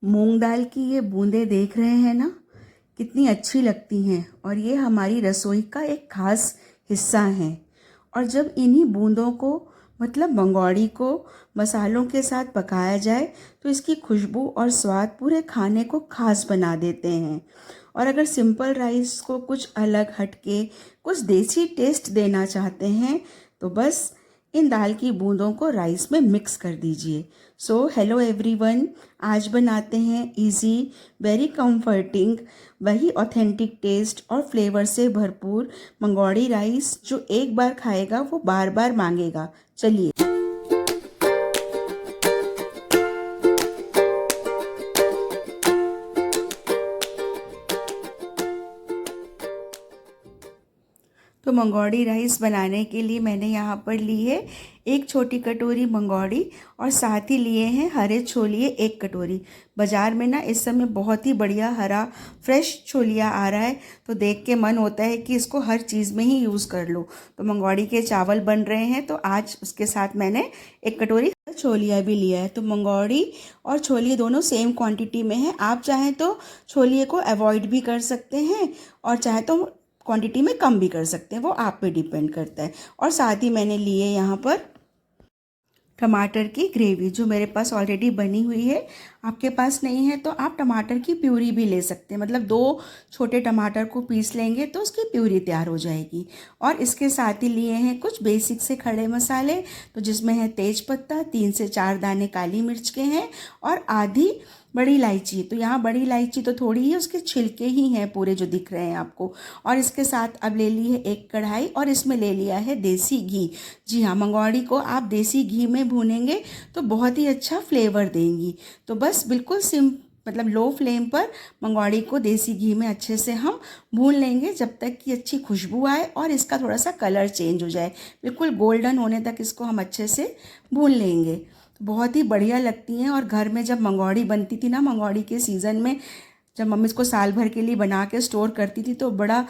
मूंग दाल की ये बूंदें देख रहे हैं ना, कितनी अच्छी लगती हैं और ये हमारी रसोई का एक खास हिस्सा हैं। और जब इन्हीं बूंदों को मतलब मंगौड़ी को मसालों के साथ पकाया जाए तो इसकी खुशबू और स्वाद पूरे खाने को खास बना देते हैं। और अगर सिंपल राइस को कुछ अलग हटके कुछ देसी टेस्ट देना चाहते हैं तो बस इन दाल की बूंदों को राइस में मिक्स कर दीजिए। सो हेलो एवरीवन, आज बनाते हैं इजी, वेरी कंफर्टिंग, वही ऑथेंटिक टेस्ट और फ्लेवर से भरपूर मंगौड़ी राइस जो एक बार खाएगा वो बार बार मांगेगा। चलिए। तो मंगौड़ी राइस बनाने के लिए मैंने यहाँ पर ली है एक छोटी कटोरी मंगौड़ी और साथ ही लिए हैं हरे छोलिए एक कटोरी। बाज़ार में ना इस समय बहुत ही बढ़िया हरा फ्रेश छोलिया आ रहा है, तो देख के मन होता है कि इसको हर चीज़ में ही यूज़ कर लो। तो मंगौड़ी के चावल बन रहे हैं तो आज उसके साथ मैंने एक कटोरी छोलिया भी लिया है। तो मंगौड़ी और छोलिए दोनों सेम क्वांटिटी में है। आप चाहें तो छोलिए को अवॉइड भी कर सकते हैं और चाहे तो क्वांटिटी में कम भी कर सकते हैं, वो आप पे डिपेंड करता है। और साथ ही मैंने लिए यहाँ पर टमाटर की ग्रेवी जो मेरे पास ऑलरेडी बनी हुई है। आपके पास नहीं है तो आप टमाटर की प्यूरी भी ले सकते हैं, मतलब 2 छोटे टमाटर को पीस लेंगे तो उसकी प्यूरी तैयार हो जाएगी। और इसके साथ ही लिए हैं कुछ बेसिक से खड़े मसाले, तो जिसमें है तेज पत्ता, 3 से 4 दाने काली मिर्च के हैं और आधी बड़ी इलायची। तो यहाँ बड़ी इलायची तो थोड़ी ही, उसके छिलके ही हैं पूरे जो दिख रहे हैं आपको। और इसके साथ अब ले ली है एक कढ़ाई और इसमें ले लिया है देसी घी। जी हाँ, मंगौड़ी को आप देसी घी में भूनेंगे तो बहुत ही अच्छा फ्लेवर देंगी। तो बस बिल्कुल मतलब लो फ्लेम पर मंगौड़ी को देसी घी में अच्छे से हम भून लेंगे जब तक कि अच्छी खुशबू आए और इसका थोड़ा सा कलर चेंज हो जाए। बिल्कुल गोल्डन होने तक इसको हम अच्छे से भून लेंगे। बहुत ही बढ़िया लगती हैं। और घर में जब मंगौड़ी बनती थी ना, मंगौड़ी के सीज़न में जब मम्मी इसको साल भर के लिए बना के स्टोर करती थी तो बड़ा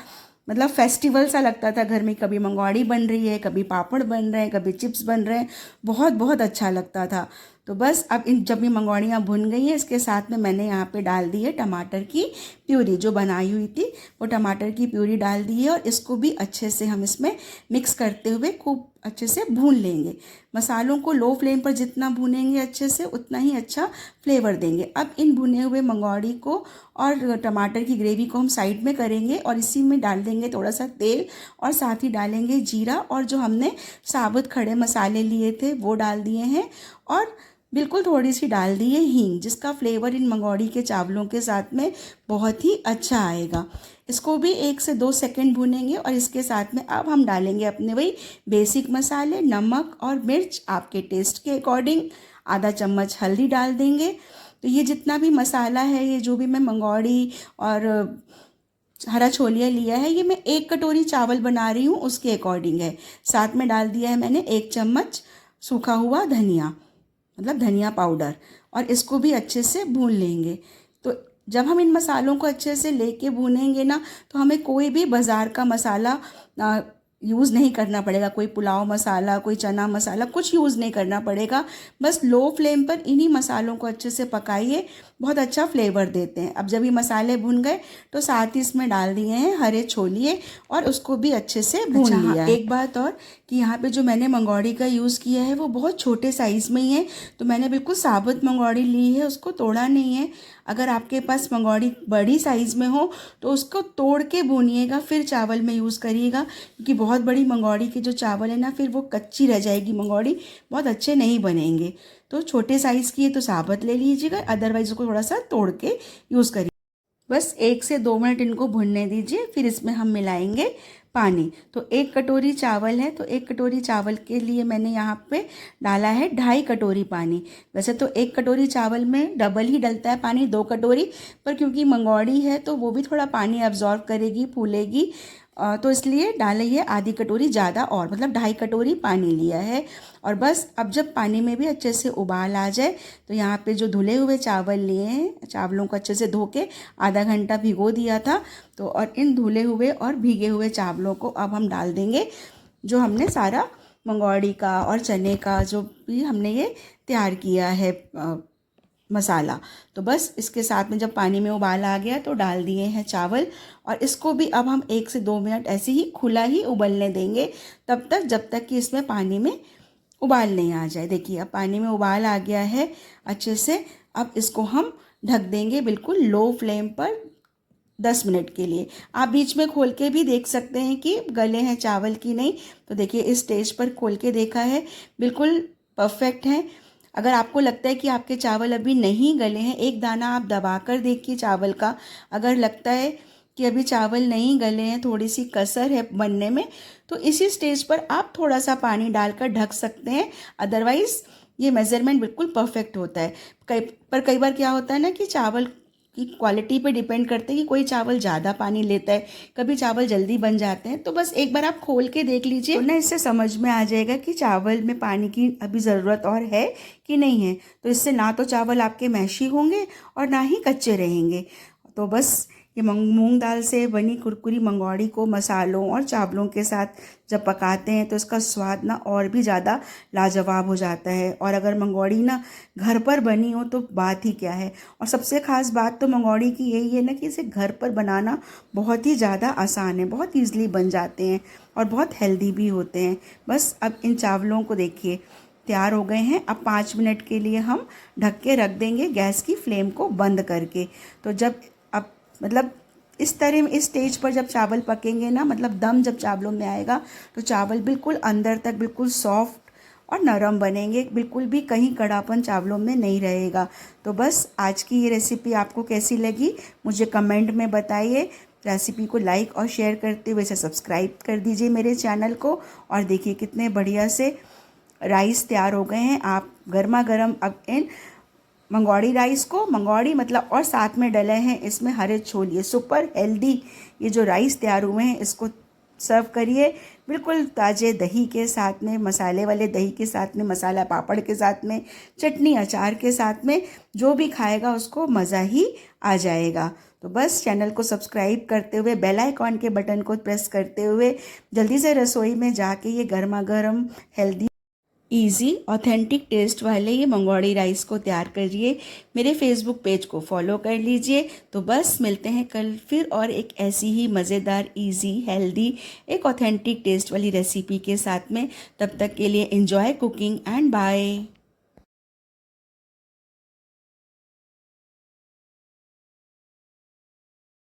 मतलब फेस्टिवल सा लगता था घर में। कभी मंगौड़ी बन रही है, कभी पापड़ बन रहे हैं, कभी चिप्स बन रहे हैं, बहुत बहुत अच्छा लगता था। तो बस अब इन जब ये मंगौड़ियाँ भुन गई हैं, इसके साथ में मैंने यहाँ पे डाल दी है टमाटर की प्यूरी जो बनाई हुई थी, वो टमाटर की प्यूरी डाल दी है। और इसको भी अच्छे से हम इसमें मिक्स करते हुए खूब अच्छे से भून लेंगे। मसालों को लो फ्लेम पर जितना भूनेंगे अच्छे से उतना ही अच्छा फ्लेवर देंगे। अब इन भुने हुए मंगौड़ी को और टमाटर की ग्रेवी को हम साइड में करेंगे और इसी में डाल देंगे थोड़ा सा तेल और साथ ही डालेंगे जीरा और जो हमने साबुत खड़े मसाले लिए थे वो डाल दिए हैं। और बिल्कुल थोड़ी सी डाल दी है हींग, जिसका फ्लेवर इन मंगौड़ी के चावलों के साथ में बहुत ही अच्छा आएगा। इसको भी 1 से 2 सेकंड भूनेंगे और इसके साथ में अब हम डालेंगे अपने वही बेसिक मसाले, नमक और मिर्च आपके टेस्ट के अकॉर्डिंग, आधा चम्मच हल्दी डाल देंगे। तो ये जितना भी मसाला है, ये जो भी मैं मंगौड़ी और हरा छोलिया लिया है, ये मैं 1 कटोरी चावल बना रही हूँ उसके अकॉर्डिंग है। साथ में डाल दिया है मैंने 1 चम्मच सूखा हुआ धनिया, मतलब धनिया पाउडर, और इसको भी अच्छे से भून लेंगे। तो जब हम इन मसालों को अच्छे से लेके भूनेंगे ना, तो हमें कोई भी बाज़ार का मसाला यूज़ नहीं करना पड़ेगा। कोई पुलाव मसाला, कोई चना मसाला, कुछ यूज़ नहीं करना पड़ेगा। बस लो फ्लेम पर इन्हीं मसालों को अच्छे से पकाइए, बहुत अच्छा फ्लेवर देते हैं। अब जब ये मसाले भुन गए तो साथ ही इसमें डाल दिए हैं हरे छोलिए और उसको भी अच्छे से भून लिया है। एक बात और कि यहाँ पे जो मैंने मंगौड़ी का यूज़ किया है वो बहुत छोटे साइज़ में ही है, तो मैंने बिल्कुल साबुत मंगौड़ी ली है, उसको तोड़ा नहीं है। अगर आपके पास मंगौड़ी बड़ी साइज़ में हो तो उसको तोड़ के भूनिएगा, फिर चावल में यूज़ करिएगा, क्योंकि बहुत बड़ी मंगौड़ी के जो चावल है ना, फिर वो कच्ची रह जाएगी मंगौड़ी, बहुत अच्छे नहीं बनेंगे। तो छोटे साइज़ की है तो साबुत ले लीजिएगा, अदरवाइज़ उसको थोड़ा सा तोड़ के यूज़ करिए। बस 1 से 2 मिनट इनको भुनने दीजिए, फिर इसमें हम मिलाएंगे पानी। तो 1 कटोरी चावल है तो 1 कटोरी चावल के लिए मैंने यहाँ पे डाला है 2.5 कटोरी पानी। वैसे तो 1 कटोरी चावल में डबल ही डलता है पानी, 2 कटोरी, पर क्योंकि मंगौड़ी है तो वो भी थोड़ा पानी अब्जॉर्व करेगी, फूलेगी, तो इसलिए डालिए आधी कटोरी ज़्यादा, और मतलब 2.5 कटोरी पानी लिया है। और बस अब जब पानी में भी अच्छे से उबाल आ जाए तो यहाँ पे जो धुले हुए चावल लिए हैं, चावलों को अच्छे से धो के आधा घंटा भिगो दिया था, तो और इन धुले हुए और भीगे हुए चावलों को अब हम डाल देंगे जो हमने सारा मंगौड़ी का और चने का जो भी हमने ये तैयार किया है मसाला। तो बस इसके साथ में जब पानी में उबाल आ गया तो डाल दिए हैं चावल, और इसको भी अब हम 1 से 2 मिनट ऐसे ही खुला ही उबलने देंगे, तब तक जब तक कि इसमें पानी में उबाल नहीं आ जाए। देखिए अब पानी में उबाल आ गया है अच्छे से। अब इसको हम ढक देंगे बिल्कुल लो फ्लेम पर 10 मिनट के लिए। आप बीच में खोल के भी देख सकते हैं कि गले हैं चावल की नहीं। तो देखिए इस स्टेज पर खोल के देखा है, बिल्कुल परफेक्ट है। अगर आपको लगता है कि आपके चावल अभी नहीं गले हैं, एक दाना आप दबा कर देखिए चावल का। अगर लगता है कि अभी चावल नहीं गले हैं, थोड़ी सी कसर है बनने में, तो इसी स्टेज पर आप थोड़ा सा पानी डालकर ढक सकते हैं। अदरवाइज़ ये मेज़रमेंट बिल्कुल परफेक्ट होता है। कई बार क्या होता है ना कि चावल की क्वालिटी पे डिपेंड करते हैं कि कोई चावल ज़्यादा पानी लेता है, कभी चावल जल्दी बन जाते हैं। तो बस एक बार आप खोल के देख लीजिए तो ना इससे समझ में आ जाएगा कि चावल में पानी की अभी ज़रूरत और है कि नहीं है। तो इससे ना तो चावल आपके मैशी होंगे और ना ही कच्चे रहेंगे। तो बस ये मूंग दाल से बनी कुरकुरी मंगौड़ी को मसालों और चावलों के साथ जब पकाते हैं तो इसका स्वाद ना और भी ज़्यादा लाजवाब हो जाता है। और अगर मंगौड़ी ना घर पर बनी हो तो बात ही क्या है। और सबसे ख़ास बात तो मंगौड़ी की यही है ना कि इसे घर पर बनाना बहुत ही ज़्यादा आसान है, बहुत ईज़िली बन जाते हैं और बहुत हेल्दी भी होते हैं। बस अब इन चावलों को देखिए तैयार हो गए हैं। अब 5 मिनट के लिए हम ढक के रख देंगे गैस की फ्लेम को बंद करके। तो जब अब मतलब इस तरह इस स्टेज पर जब चावल पकेंगे ना, मतलब दम जब चावलों में आएगा तो चावल बिल्कुल अंदर तक बिल्कुल सॉफ्ट और नरम बनेंगे, बिल्कुल भी कहीं कड़ापन चावलों में नहीं रहेगा। तो बस आज की ये रेसिपी आपको कैसी लगी मुझे कमेंट में बताइए। रेसिपी को लाइक और शेयर करते हुए इसे सब्सक्राइब कर दीजिए मेरे चैनल को। और देखिए कितने बढ़िया से राइस तैयार हो गए हैं। आप गर्मा गर्म अब इन मंगौड़ी राइस को, मंगौड़ी मतलब, और साथ में डले हैं इसमें हरे छोले, सुपर हेल्दी ये जो राइस तैयार हुए हैं इसको सर्व करिए बिल्कुल ताज़े दही के साथ में, मसाले वाले दही के साथ में, मसाला पापड़ के साथ में, चटनी अचार के साथ में। जो भी खाएगा उसको मज़ा ही आ जाएगा। तो बस चैनल को सब्सक्राइब करते हुए बेल आइकॉन के बटन को प्रेस करते हुए जल्दी से रसोई में जाके ये गर्मा गर्म हेल्दी ईज़ी ऑथेंटिक टेस्ट वाले ये मंगौड़ी राइस को तैयार करिए। मेरे फेसबुक पेज को फॉलो कर लीजिए। तो बस मिलते हैं कल फिर और एक ऐसी ही मज़ेदार ईज़ी हेल्दी एक ऑथेंटिक टेस्ट वाली रेसिपी के साथ में। तब तक के लिए एंजॉय कुकिंग एंड बाय।